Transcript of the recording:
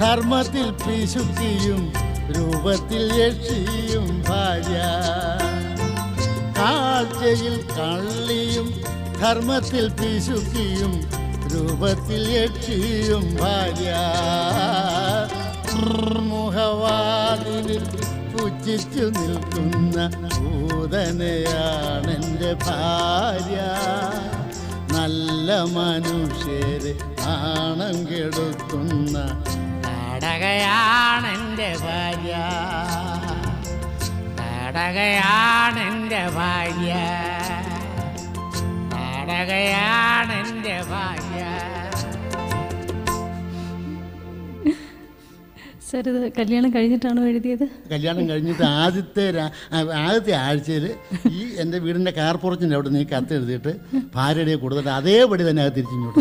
ധർമ്മത്തിൽ പിശുക്കിയും രൂപത്തിൽ യക്ഷിയും ഭാര്യ. കാഴ്ചയിൽ കള്ളിയും ധർമ്മത്തിൽ പിശുക്കിയും രൂപത്തിൽ യക്ഷിയും ഭാര്യ. മുഖവാതിലിൽ പുച്ഛിച്ചു നിൽക്കുന്ന ഭൂതനെയാണെൻ്റെ ഭാര്യ. നല്ല മനുഷ്യരെ നാണം കെടുത്തുന്ന നാടകയാണെൻ്റെ ഭാര്യ. നാടകയാണെൻ്റെ ഭാര്യ. നാടകയാണെൻ്റെ ഭാര്യ. സാർ ഇത് കല്യാണം കഴിഞ്ഞിട്ടാണോ എഴുതിയത്? കല്യാണം കഴിഞ്ഞിട്ട് ആദ്യത്തെ ആഴ്ചയിൽ ഈ എൻ്റെ വീടിൻ്റെ കാർപ്പുറത്തിൻ്റെ അവിടെ നീ കത്ത് എഴുതിയിട്ട് ഭാര്യയുടെ കൊടുത്തിട്ട് അതേപടി തന്നെ അത് തിരിച്ചിങ്ങോട്ട്.